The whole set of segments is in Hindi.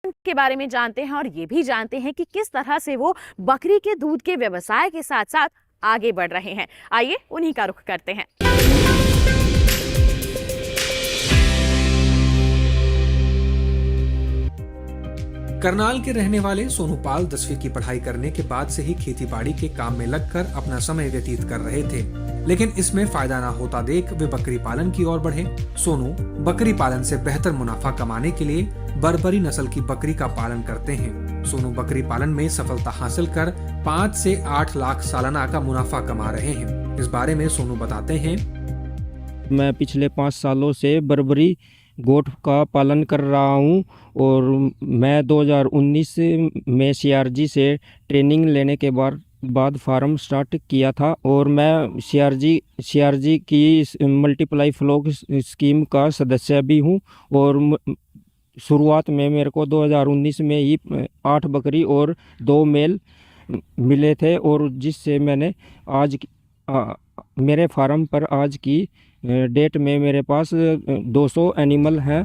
के बारे में जानते हैं और ये भी जानते हैं कि किस तरह से वो बकरी के दूध के व्यवसाय के साथ साथ आगे बढ़ रहे हैं। आइए उन्हीं का रुख करते हैं। करनाल के रहने वाले सोनूपाल 10वीं की पढ़ाई करने के बाद से ही खेतीबाड़ी के काम में लगकर अपना समय व्यतीत कर रहे थे, लेकिन इसमें फायदा न होता देख वे बकरी पालन की ओर बढ़े। सोनू बकरी पालन से बेहतर मुनाफा कमाने के लिए बर्बरी नस्ल की बकरी का पालन करते हैं। सोनू बकरी पालन में सफलता हासिल कर 5 से 8 लाख सालाना का मुनाफा कमा रहे हैं। इस बारे में सोनू बताते हैं, मैं पिछले 5 सालों से बर्बरी गोट का पालन कर रहा हूं और मैं 2019 में सीआरजी से ट्रेनिंग लेने के बाद फार्म स्टार्ट किया था और मैं सीआरजी की मल्टीप्लाई फ्लॉक स्कीम का सदस्य भी हूं। और शुरुआत में मेरे को 2019 में ही 8 बकरी और 2 मेल मिले थे और जिससे मैंने मेरे फार्म पर आज की डेट में मेरे पास 200 एनिमल हैं।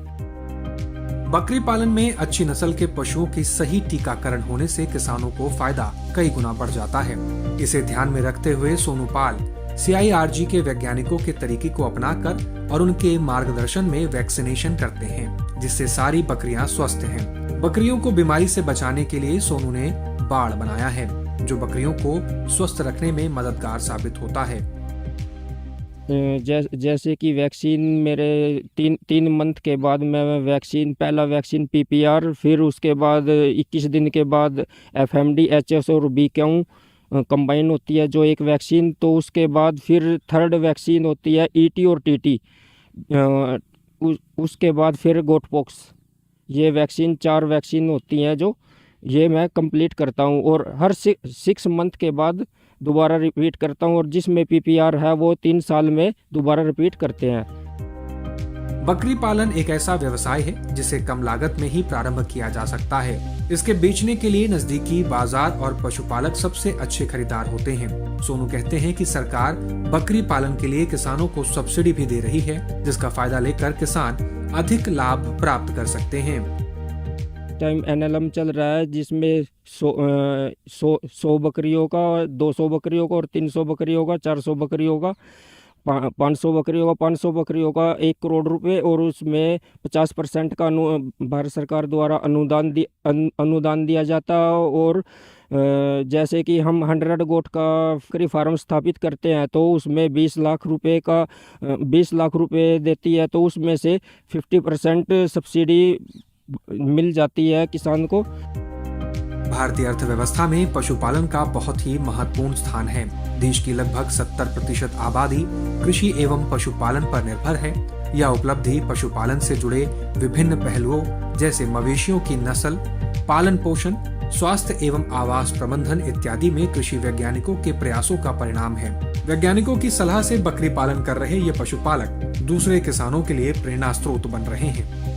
बकरी पालन में अच्छी नस्ल के पशुओं की सही टीकाकरण होने से किसानों को फायदा कई गुना बढ़ जाता है। इसे ध्यान में रखते हुए सोनूपाल CIRG के वैज्ञानिकों के तरीके को अपनाकर और उनके मार्गदर्शन में वैक्सीनेशन करते हैं, जिससे सारी बकरियां स्वस्थ हैं। बकरियों को बीमारी से बचाने के लिए सोनू ने बाड़ बनाया है, जो बकरियों को स्वस्थ रखने में मददगार साबित होता है। जैसे कि वैक्सीन मेरे 3 मंथ के बाद मैं पहला वैक्सीन PPR, फिर उसके बाद 21 दिन के बाद FMD, HS और BQ कंबाइन होती है जो एक वैक्सीन। तो उसके बाद फिर 3rd वैक्सीन होती है ET और TT। उसके बाद फिर गोटपॉक्स। ये वैक्सीन 4 वैक्सीन होती हैं जो ये मैं कंप्लीट करता हूँ और हर 6 मंथ के बाद दोबारा रिपीट करता हूँ और जिसमें PPR है वो 3 साल में दोबारा रिपीट करते हैं। बकरी पालन एक ऐसा व्यवसाय है जिसे कम लागत में ही प्रारंभ किया जा सकता है। इसके बेचने के लिए नजदीकी बाजार और पशुपालक सबसे अच्छे खरीदार होते हैं। सोनू कहते हैं कि सरकार बकरी पालन के लिए किसानों को सब्सिडी भी दे रही है, जिसका फायदा लेकर किसान अधिक लाभ प्राप्त कर सकते हैं। टाइम NLM चल रहा है जिसमें 100 बकरियों का, 200 बकरियों का और 300 बकरियों का, 400 बकरियों का, 500 बकरियों का, 500 बकरियों का 1 करोड़ रुपए और उसमें 50% का भारत सरकार द्वारा अनुदान दिया जाता है। और जैसे कि हम 100 गोट का बकरी फार्म स्थापित करते हैं तो उसमें 20 लाख रुपए देती है, तो उसमें से 50% सब्सिडी मिल जाती है किसान को। भारतीय अर्थव्यवस्था में पशुपालन का बहुत ही महत्वपूर्ण स्थान है। देश की लगभग 70% आबादी कृषि एवं पशुपालन पर निर्भर है। यह उपलब्धि पशुपालन से जुड़े विभिन्न पहलुओं जैसे मवेशियों की नस्ल, पालन पोषण, स्वास्थ्य एवं आवास प्रबंधन इत्यादि में कृषि वैज्ञानिकों के प्रयासों का परिणाम है। वैज्ञानिकों की सलाह से बकरी पालन कर रहे ये पशुपालक दूसरे किसानों के लिए प्रेरणा स्रोत बन रहे हैं।